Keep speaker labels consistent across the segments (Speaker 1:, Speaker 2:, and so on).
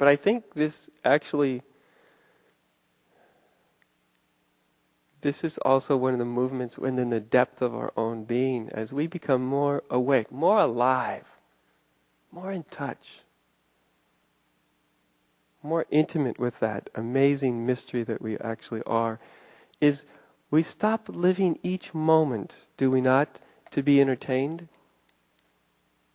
Speaker 1: But I think this is also one of the movements within the depth of our own being, as we become more awake, more alive, more in touch, more intimate with that amazing mystery that we actually are, is we stop living each moment, do we not, to be entertained?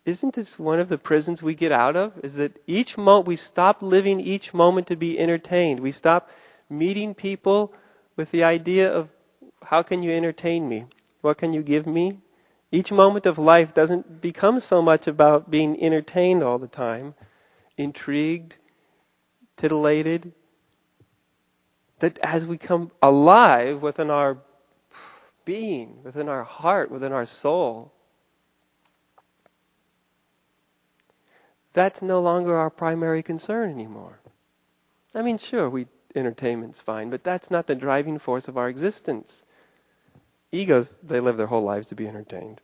Speaker 1: Isn't this one of the prisons we get out of? Is that each moment, we stop living each moment to be entertained. We stop meeting people with the idea of, how can you entertain me? What can you give me? Each moment of life doesn't become so much about being entertained all the time, intrigued, titillated, that as we come alive within our being, within our heart, within our soul, that's no longer our primary concern anymore. I mean, sure, entertainment's fine, but that's not the driving force of our existence. Egos, they live their whole lives to be entertained.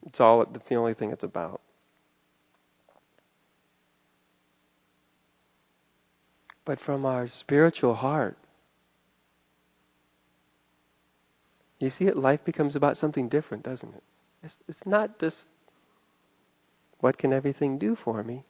Speaker 1: That's the only thing it's about. But from our spiritual heart, you see it, life becomes about something different, doesn't it? It's not just, what can everything do for me?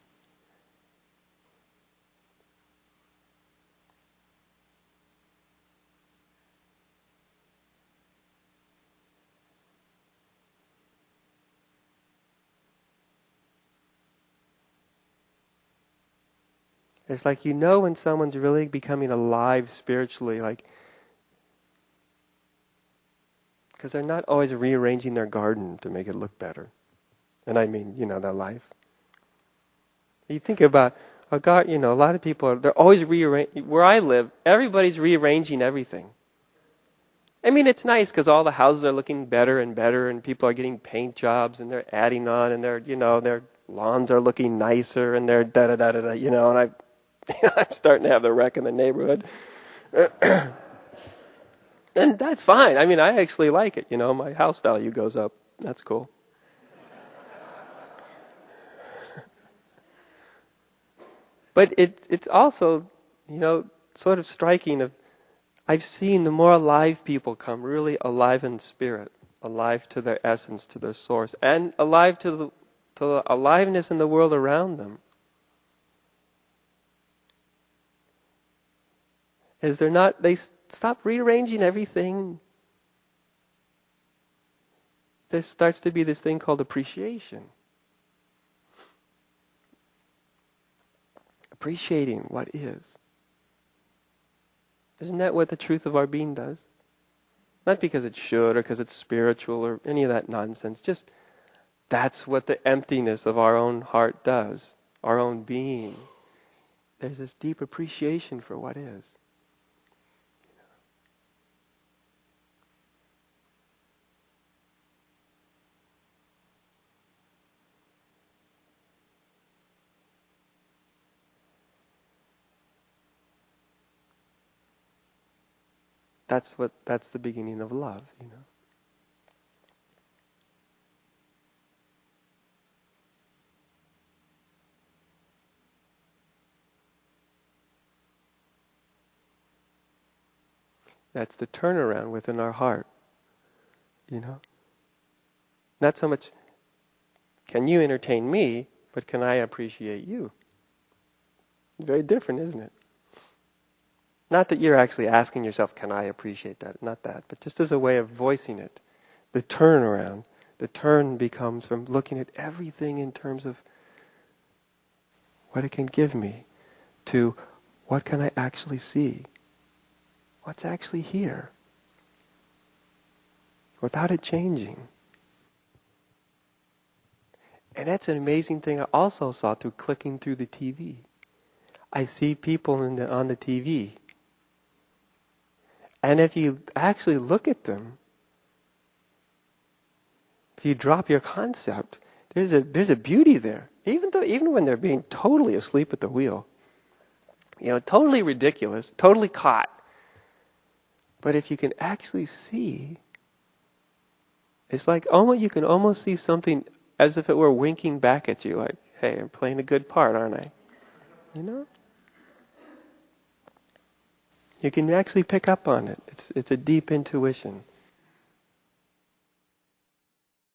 Speaker 1: It's like, when someone's really becoming alive spiritually, because they're not always rearranging their garden to make it look better. And I mean, their life. You think about a garden, a lot of people they're always rearranging. Where I live, everybody's rearranging everything. I mean, it's nice because all the houses are looking better and better, and people are getting paint jobs, and they're adding on, and their lawns are looking nicer, and they're da-da-da-da-da, and I'm starting to have the wreck in the neighborhood. And that's fine. I mean, I actually like it. My house value goes up. That's cool. But it's also, sort of striking. I've seen the more alive people come, really alive in spirit, alive to their essence, to their source, and alive to the aliveness in the world around them. They stop rearranging everything. There starts to be this thing called appreciation. Appreciating what is. Isn't that what the truth of our being does? Not because it should or because it's spiritual or any of that nonsense. Just that's what the emptiness of our own heart does. Our own being. There's this deep appreciation for what is. That's the beginning of love, That's the turnaround within our heart, Not so much, can you entertain me, but can I appreciate you? Very different, isn't it? Not that you're actually asking yourself, can I appreciate that? Not that, but just as a way of voicing it. The turnaround. The turn becomes from looking at everything in terms of what it can give me to what can I actually see? What's actually here? Without it changing. And that's an amazing thing I also saw through clicking through the TV. I see people on the TV. And if you actually look at them, if you drop your concept, there's a beauty there. Even when they're being totally asleep at the wheel. Totally ridiculous, totally caught. But if you can actually see, it's like you can almost see something as if it were winking back at you, like, hey, I'm playing a good part, aren't I? You can actually pick up on it. It's a deep intuition.